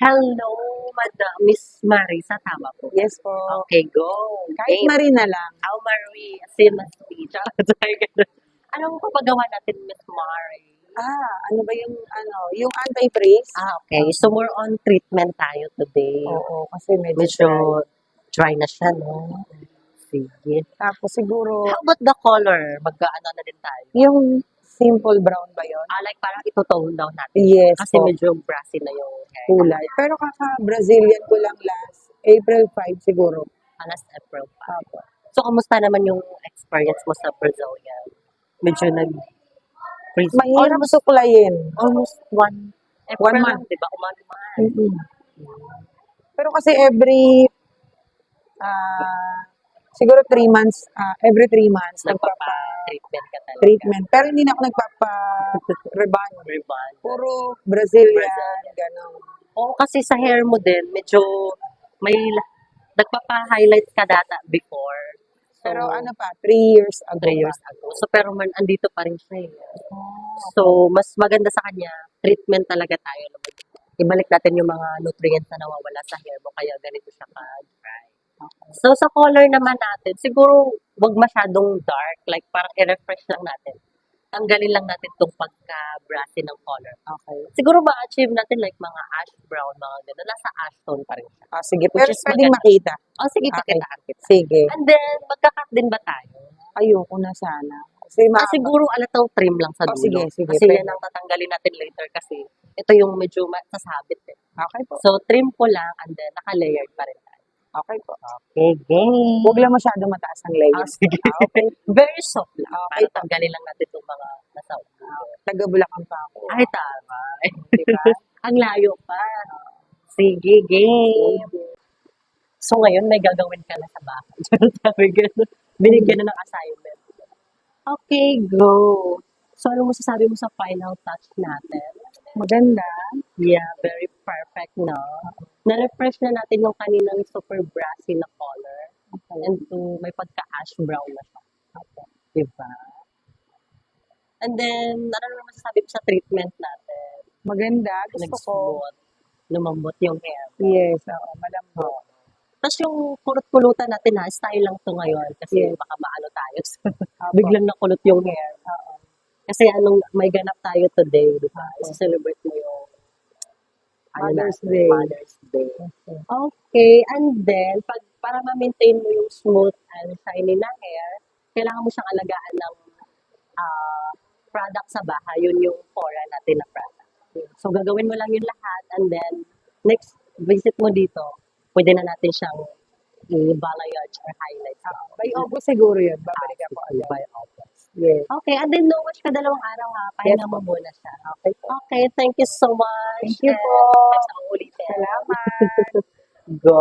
Hello, Madam Miss Marisa, tama po. Yes po. Okay, go. Kahit Game. Marina lang. How Marie, same as me. Charot. Ano po paggawa natin, Miss Marie? Ano ba yung anti-freeze? Okay. So, more on treatment tayo today. Oo, kasi medyo Medyo dry na siya, no? Sige. Tapos siguro, How about the color? Magkaano na din tayo? yung simple brown ba yun? Like parang ito-tone down natin. Yes Kasi po, medyo brassy na yung hair. kulay. Pero kaka-Brazilian ko lang last April 5 siguro. Last April pa. Apo. So, kamusta naman yung experience mo sa Brazilian? Medyo freeze. Mahirap suklayin. Almost 1 April, month. di ba? Umali-mahal. Mm-mm. Pero kasi siguro 3 months, every 3 months, Nagpapa-treatment ka talaga. treatment. Pero hindi na ako nagpapa-rebond. Rebond. Puro Brazilian, gano'n. Oo, kasi sa hair mo din, medyo may nagpapa-highlights ka data before. So, Pero 3 years ago. 3 years ago. So, pero man, andito pa rin siya. So, mas maganda sa kanya, treatment talaga tayo. Ibalik natin yung mga nutrients na nawawala sa hair mo, kaya ganito siya ka-dry. So, sa color naman natin, siguro, wag masyadong dark, like parang i-refresh lang natin. Tanggalin lang natin itong pagka-brassy ng color. Okay. Siguro ma-achieve natin like mga ash brown, mga gano'n. Nasa ash tone pa rin siya. Sige. Which Pero is pwedeng maganda. makita. Sige, Okay. pakitaan kita. Sige. And then, magka-cut din ba tayo? Ayoko na sana. Kasi Siguro alataw trim lang sa dulo. sige. Kasi Pwede. yan ang tatanggalin natin later kasi ito yung medyo sasabit eh. Okay po. So, trim ko lang and then naka-layered pa rin tayo. Okay po. Okay, game. Huwag lang masyado mataas ang layer. Sige. Okay. Very soft lang. Okay Para po. tanggalin lang natin itong mga nasa ulo. Taga-Bulacan pa ako. Ay, tama. Diba? Ang layo pa. Sige, game. So, ngayon, may gagawin ka na sa bahay. Sabi gano'n. Binigyan na ng assignment. Okay, go. So, ano masasabi mo sa final touch natin? Maganda. Yeah, very perfect, no? Na-refresh na natin yung kaninang super brassy na color. And to, may pagka-ash brown na siya. Diba? And then, ano naman masasabi mo sa treatment natin? Maganda. Gusto ko. Nag-smooth. Lumambot yung hair. Yes. Malambot. Tapos yung kulot-kulutan natin style lang to ngayon kasi Yes. baka maano tayo. Biglang nakulot yung hair. Kasi may ganap tayo today, di ba? I-celebrate mo yung Mother's Day. Mother's Day. Okay, and then, para ma-maintain mo yung smooth and shiny na hair, kailangan mo siyang alagaan ng product sa bahay. Yun yung Fora natin na product. So, gagawin mo lang yung lahat and then, next visit mo dito, pwede na natin siyang i-balayage or highlight. By August siguro yun. Babalik ako. By August. Yes. Okay, and then no watch ka 2 araw ha. Pahinga mo muna siya. Okay, thank you so much. Thank you po. And sa ulitin. Salamat. Go.